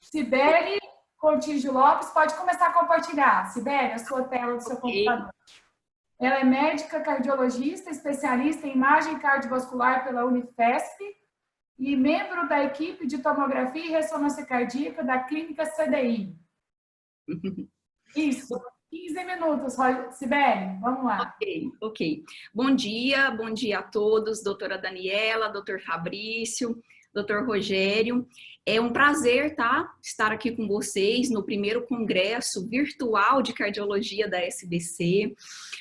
Sibeli Contígio Lopes, pode começar a compartilhar. Sibeli, a sua tela do seu computador. Ela é médica cardiologista, especialista em imagem cardiovascular pela Unifesp e membro da equipe de tomografia e ressonância cardíaca da Clínica CDI. Isso, 15 minutos, Sibeli, vamos lá. Ok. Bom dia a todos, doutora Daniela, doutor Fabrício, doutor Rogério. É um prazer, tá, estar aqui com vocês no primeiro congresso virtual de cardiologia da SBC.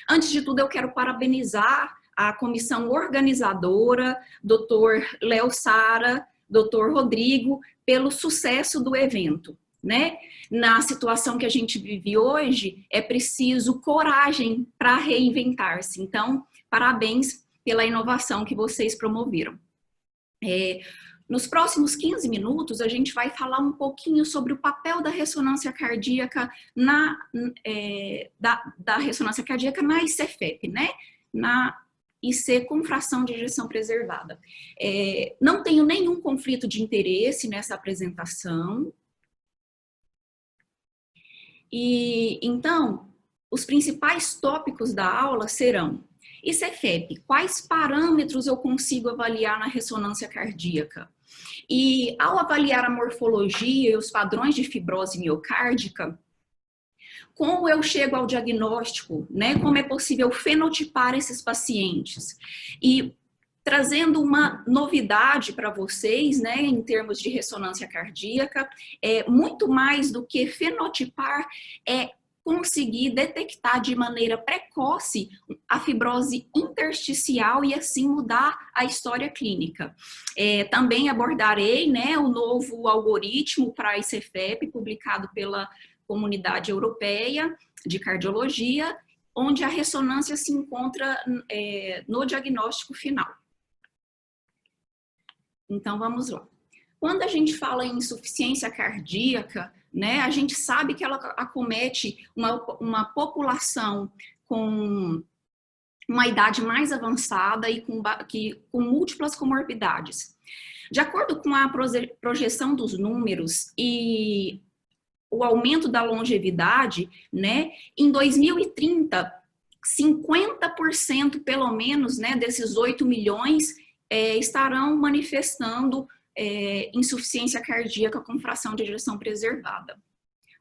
Antes de tudo, eu quero parabenizar a comissão organizadora, doutor Léo Sara, doutor Rodrigo, pelo sucesso do evento, né? Na situação que a gente vive hoje, é preciso coragem para reinventar-se. Então, parabéns pela inovação que vocês promoveram. Nos próximos 15 minutos, a gente vai falar um pouquinho sobre o papel da ressonância cardíaca da ressonância cardíaca na ICFEP, né? Na IC com fração de ejeção preservada. Não tenho nenhum conflito de interesse nessa apresentação. E então, os principais tópicos da aula serão: ICFEP, quais parâmetros eu consigo avaliar na ressonância cardíaca? E ao avaliar a morfologia e os padrões de fibrose miocárdica, como eu chego ao diagnóstico, né? Como é possível fenotipar esses pacientes? E trazendo uma novidade para vocês, né, em termos de ressonância cardíaca, muito mais do que fenotipar, conseguir detectar de maneira precoce a fibrose intersticial e assim mudar a história clínica. Também abordarei, né, o novo algoritmo para a ICFEP, publicado pela Comunidade Europeia de Cardiologia, onde a ressonância se encontra no diagnóstico final. Então, vamos lá. Quando a gente fala em insuficiência cardíaca, né, a gente sabe que ela acomete uma população com uma idade mais avançada e com múltiplas comorbidades. De acordo com a projeção dos números e o aumento da longevidade, né, em 2030, 50% pelo menos, né, desses 8 milhões estarão manifestando insuficiência cardíaca com fração de ejeção preservada.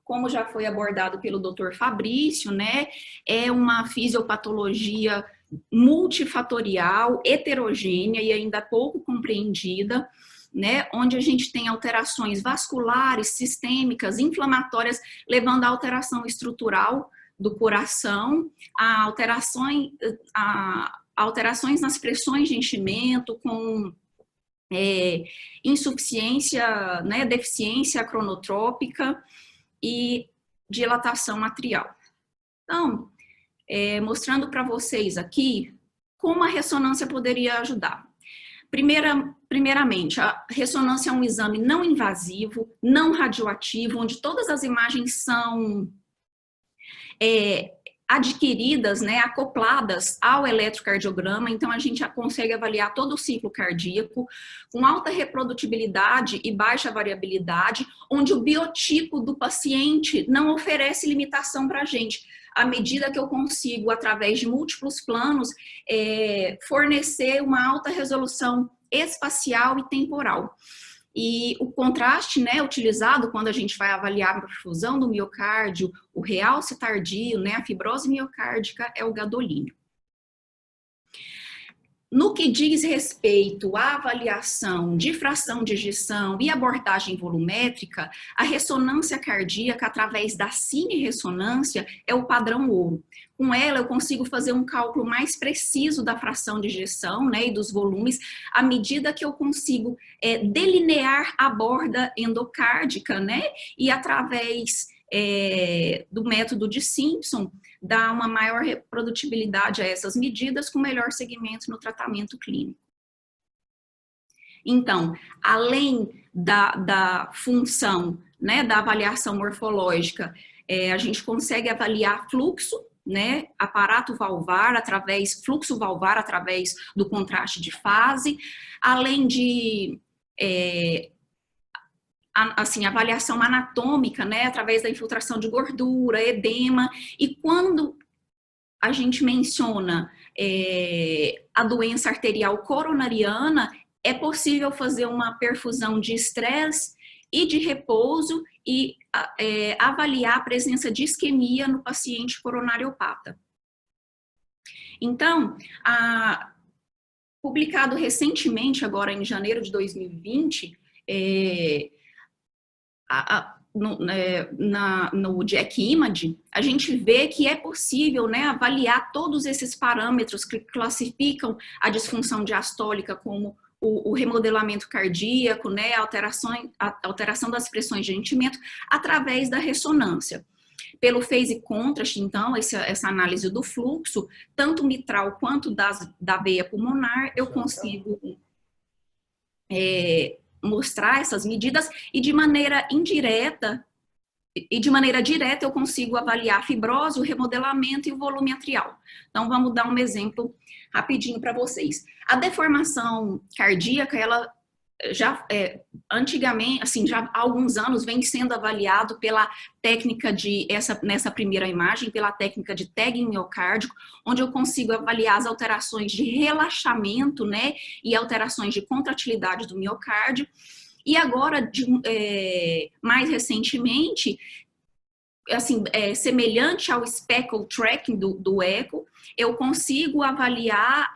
Como já foi abordado pelo Dr. Fabrício, né, é uma fisiopatologia multifatorial, heterogênea e ainda pouco compreendida, né, onde a gente tem alterações vasculares, sistêmicas, inflamatórias, levando à alteração estrutural do coração, a alterações nas pressões de enchimento, com insuficiência, né, deficiência cronotrópica e dilatação atrial. Então, mostrando para vocês aqui como a ressonância poderia ajudar. Primeiramente, a ressonância é um exame não invasivo, não radioativo, onde todas as imagens são adquiridas, né, acopladas ao eletrocardiograma, então a gente consegue avaliar todo o ciclo cardíaco com alta reprodutibilidade e baixa variabilidade, onde o biotipo do paciente não oferece limitação para a gente, à medida que eu consigo, através de múltiplos planos, fornecer uma alta resolução espacial e temporal. E o contraste, né, utilizado quando a gente vai avaliar a perfusão do miocárdio, o realce tardio, né, a fibrose miocárdica, é o gadolínio. No que diz respeito à avaliação de fração de ejeção e abordagem volumétrica, a ressonância cardíaca através da cine-ressonância é o padrão ouro. Com ela eu consigo fazer um cálculo mais preciso da fração de ejeção, né, e dos volumes, à medida que eu consigo delinear a borda endocárdica, né, e através do método de Simpson, dá uma maior reprodutibilidade a essas medidas com melhor segmento no tratamento clínico. Então, além da função, né, da avaliação morfológica, a gente consegue avaliar fluxo, né, aparato valvar, fluxo valvar através do contraste de fase, além de assim, avaliação anatômica, né, através da infiltração de gordura, edema, e quando a gente menciona a doença arterial coronariana, é possível fazer uma perfusão de estresse e de repouso e avaliar a presença de isquemia no paciente coronariopata. Então, publicado recentemente, agora em janeiro de 2020, no JACC Image, a gente vê que é possível, né, avaliar todos esses parâmetros que classificam a disfunção diastólica como o remodelamento cardíaco, né, a alteração das pressões de enchimento, através da ressonância. Pelo phase contrast, então, essa análise do fluxo, tanto mitral quanto da veia pulmonar, eu consigo mostrar essas medidas e de maneira indireta, direta eu consigo avaliar a fibrose, o remodelamento e o volume atrial. Então vamos dar um exemplo rapidinho para vocês. A deformação cardíaca, ela já antigamente, assim, já há alguns anos vem sendo avaliado pela técnica nessa primeira imagem, pela técnica de tagging miocárdico, onde eu consigo avaliar as alterações de relaxamento, né, e alterações de contratilidade do miocárdio. E agora, mais recentemente, assim, semelhante ao speckle tracking do eco, eu consigo avaliar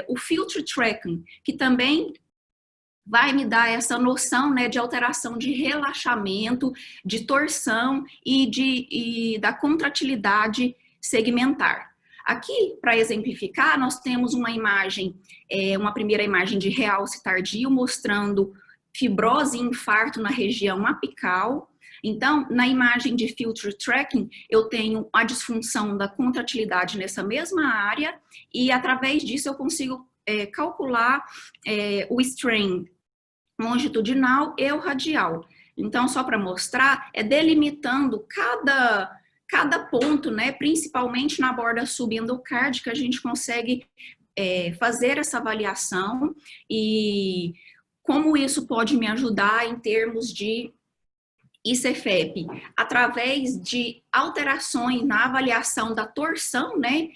o filter tracking, que também vai me dar essa noção, né, de alteração de relaxamento, de torção e da contratilidade segmentar. Aqui, para exemplificar, nós temos uma imagem, uma primeira imagem de realce tardio, mostrando fibrose e infarto na região apical. Então, na imagem de filter tracking, eu tenho a disfunção da contratilidade nessa mesma área e, através disso, eu consigo calcular o strain longitudinal e o radial. Então, só para mostrar, delimitando cada ponto, né, principalmente na borda subendocárdica, a gente consegue fazer essa avaliação e como isso pode me ajudar em termos de ICFEP, através de alterações na avaliação da torção, né,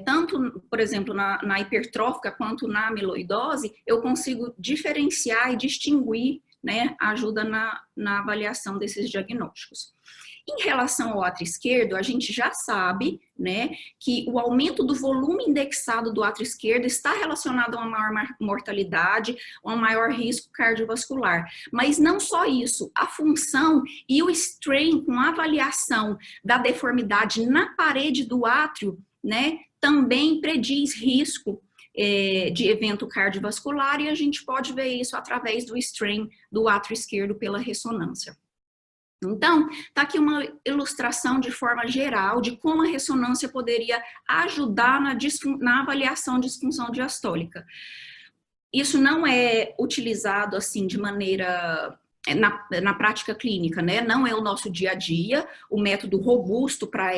tanto, por exemplo, na hipertrófica quanto na amiloidose, eu consigo diferenciar e distinguir, né, ajuda na avaliação desses diagnósticos. Em relação ao átrio esquerdo, a gente já sabe, né, que o aumento do volume indexado do átrio esquerdo está relacionado a uma maior mortalidade, a um maior risco cardiovascular. Mas não só isso, a função e o strain com a avaliação da deformidade na parede do átrio, né, também prediz risco de evento cardiovascular e a gente pode ver isso através do strain do átrio esquerdo pela ressonância. Então, está aqui uma ilustração de forma geral de como a ressonância poderia ajudar na avaliação de disfunção diastólica. Isso não é utilizado assim de maneira na prática clínica, né? Não é o nosso dia a dia. O método robusto para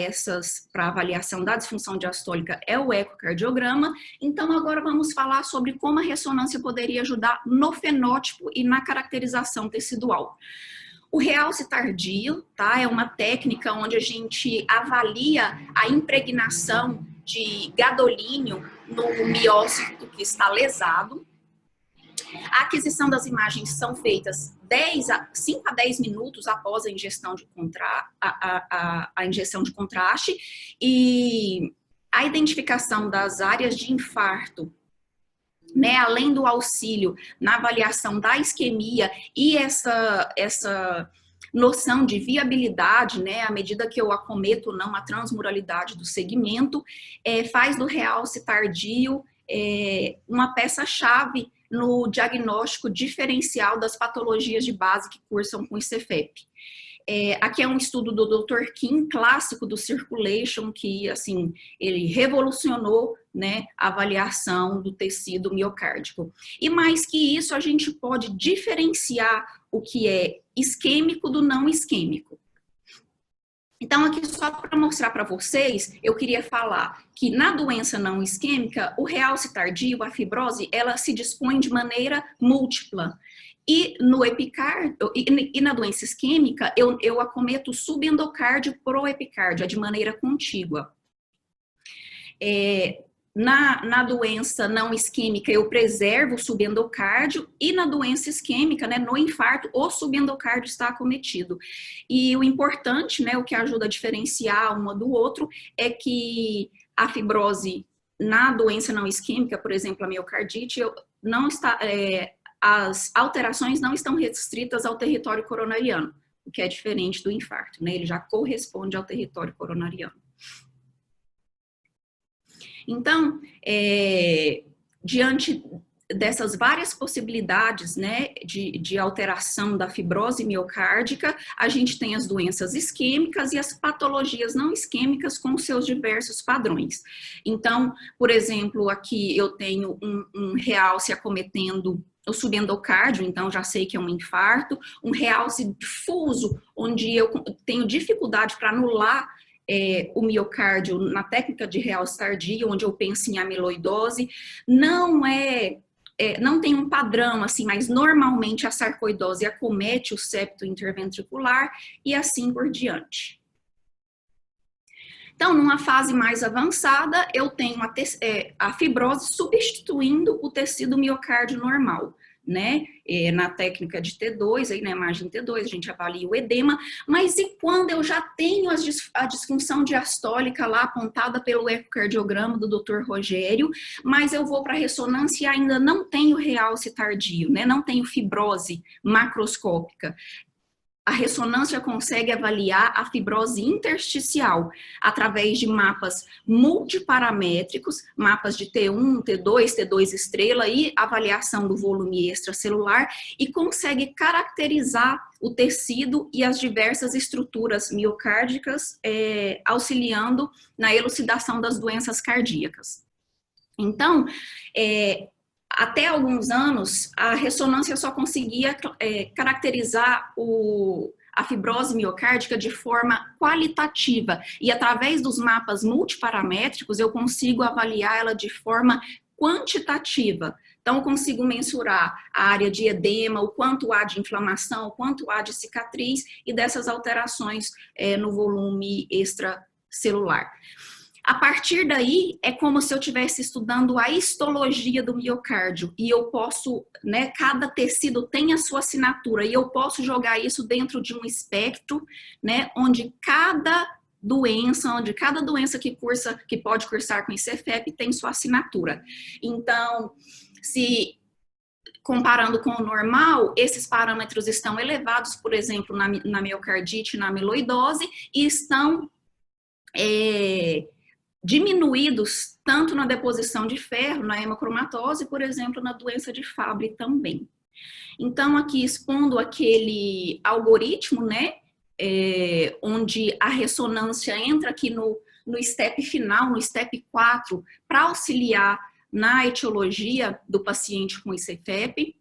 avaliação da disfunção diastólica é o ecocardiograma. Então, agora vamos falar sobre como a ressonância poderia ajudar no fenótipo e na caracterização tecidual. O realce tardio, tá? É uma técnica onde a gente avalia a impregnação de gadolínio no miócito que está lesado. A aquisição das imagens são feitas 5 a 10 minutos após a injeção de contraste e a identificação das áreas de infarto, né, além do auxílio na avaliação da isquemia e essa noção de viabilidade, né, à medida que eu acometo ou não a transmuralidade do segmento, faz do realce tardio uma peça-chave no diagnóstico diferencial das patologias de base que cursam com ICFEP. Aqui é um estudo do Dr. Kim, clássico do Circulation, que, assim, ele revolucionou, né, a avaliação do tecido miocárdico. E mais que isso, a gente pode diferenciar o que é isquêmico do não isquêmico. Então, aqui só para mostrar para vocês, eu queria falar que na doença não isquêmica, o realce tardio, a fibrose, ela se dispõe de maneira múltipla. E no epicárdio, e na doença isquêmica, eu acometo subendocárdio pro epicárdio, é de maneira contígua. Na doença não isquêmica, eu preservo o subendocárdio, e na doença isquêmica, né, no infarto, o subendocárdio está acometido. E o importante, né, o que ajuda a diferenciar uma do outro, é que a fibrose na doença não isquêmica, por exemplo, a miocardite, não está, as alterações não estão restritas ao território coronariano, o que é diferente do infarto, né, ele já corresponde ao território coronariano. Então, diante dessas várias possibilidades, né, de alteração da fibrose miocárdica, a gente tem as doenças isquêmicas e as patologias não isquêmicas com seus diversos padrões. Então, por exemplo, aqui eu tenho um realce acometendo o subendocárdio, então já sei que é um infarto, um realce difuso, onde eu tenho dificuldade para anular o miocárdio na técnica de realce tardio, onde eu penso em amiloidose, não tem um padrão assim, mas normalmente a sarcoidose acomete o septo interventricular e assim por diante. Então, numa fase mais avançada, eu tenho a fibrose substituindo o tecido miocárdio normal, né? Na técnica de T2, aí na imagem T2, a gente avalia o edema, mas e quando eu já tenho a disfunção diastólica lá apontada pelo ecocardiograma do Dr. Rogério, mas eu vou para a ressonância e ainda não tenho realce tardio, né? Não tenho fibrose macroscópica. A ressonância consegue avaliar a fibrose intersticial através de mapas multiparamétricos, mapas de T1, T2, T2 estrela e avaliação do volume extracelular, e consegue caracterizar o tecido e as diversas estruturas miocárdicas, auxiliando na elucidação das doenças cardíacas. Então, até alguns anos, a ressonância só conseguia caracterizar a fibrose miocárdica de forma qualitativa, e através dos mapas multiparamétricos eu consigo avaliar ela de forma quantitativa. Então, eu consigo mensurar a área de edema, o quanto há de inflamação, o quanto há de cicatriz e dessas alterações no volume extracelular. A partir daí, é como se eu estivesse estudando a histologia do miocárdio, e eu posso, né, cada tecido tem a sua assinatura, e eu posso jogar isso dentro de um espectro, né, onde cada doença que pode cursar com ICFEP tem sua assinatura. Então, se comparando com o normal, esses parâmetros estão elevados, por exemplo, na miocardite, na amiloidose, e estão diminuídos tanto na deposição de ferro, na hemocromatose, por exemplo, na doença de Fabry também. Então, aqui expondo aquele algoritmo, né, onde a ressonância entra aqui no step final, no step 4, para auxiliar na etiologia do paciente com ICFEP.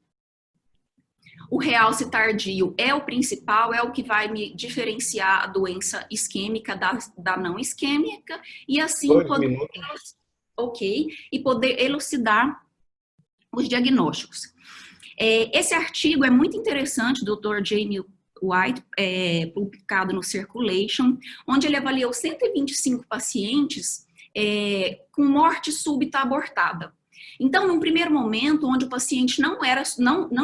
O realce tardio é o principal, é o que vai me diferenciar a doença isquêmica da não isquêmica, e assim poder elucidar os diagnósticos. Esse artigo é muito interessante, do Dr. Jamie White, publicado no Circulation, onde ele avaliou 125 pacientes com morte súbita abortada. Então, num primeiro momento, onde o paciente não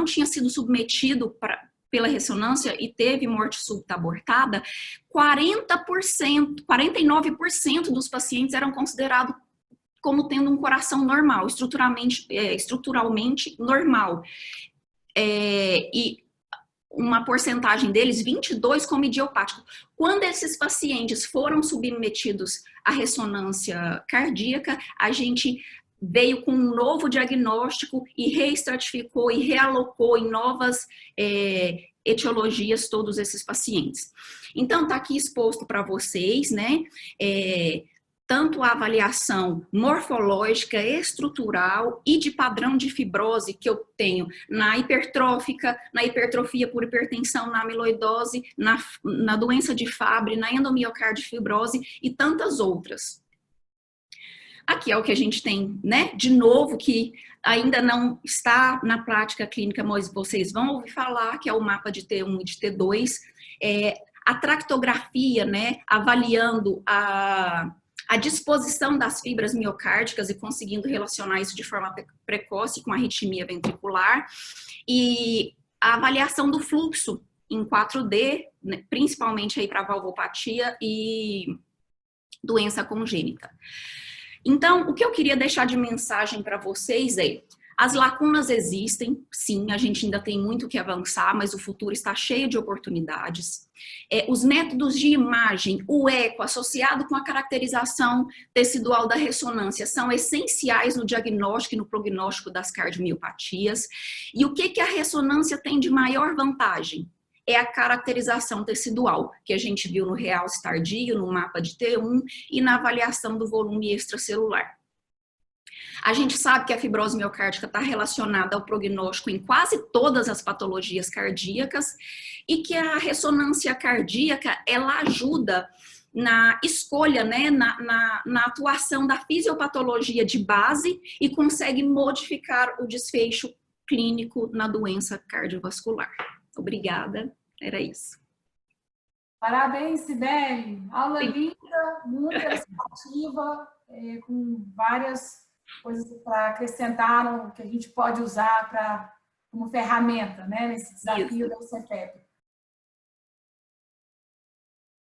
tinha sido submetido pela ressonância e teve morte súbita abortada, 49% dos pacientes eram considerados como tendo um coração normal, estruturalmente normal. E uma porcentagem deles, 22, como idiopático. Quando esses pacientes foram submetidos à ressonância cardíaca, a gente veio com um novo diagnóstico e reestratificou e realocou em novas etiologias todos esses pacientes. Então, tá aqui exposto para vocês, né, tanto a avaliação morfológica, estrutural e de padrão de fibrose que eu tenho na hipertrófica, na hipertrofia por hipertensão, na amiloidose, na doença de Fabry, na endomiocardiofibrose e tantas outras. Aqui é o que a gente tem, né? De novo, que ainda não está na prática clínica, mas vocês vão ouvir falar, que é o mapa de T1 e de T2. A tractografia, né? Avaliando a disposição das fibras miocárdicas e conseguindo relacionar isso de forma precoce com a arritmia ventricular. E a avaliação do fluxo em 4D, né? Principalmente aí para valvopatia e doença congênita. Então, o que eu queria deixar de mensagem para vocês é: as lacunas existem, sim, a gente ainda tem muito que avançar, mas o futuro está cheio de oportunidades. Os métodos de imagem, o eco, associado com a caracterização tecidual da ressonância, são essenciais no diagnóstico e no prognóstico das cardiomiopatias. E o que a ressonância tem de maior vantagem? É a caracterização tecidual, que a gente viu no realce tardio, no mapa de T1 e na avaliação do volume extracelular. A gente sabe que a fibrose miocárdica está relacionada ao prognóstico em quase todas as patologias cardíacas e que a ressonância cardíaca, ela ajuda na escolha, né, na atuação da fisiopatologia de base e consegue modificar o desfecho clínico na doença cardiovascular. Obrigada, era isso. Parabéns, Sibeli. Aula linda, muito participativa, com várias coisas para acrescentar, que a gente pode usar como ferramenta, né, nesse desafio da UCFEP.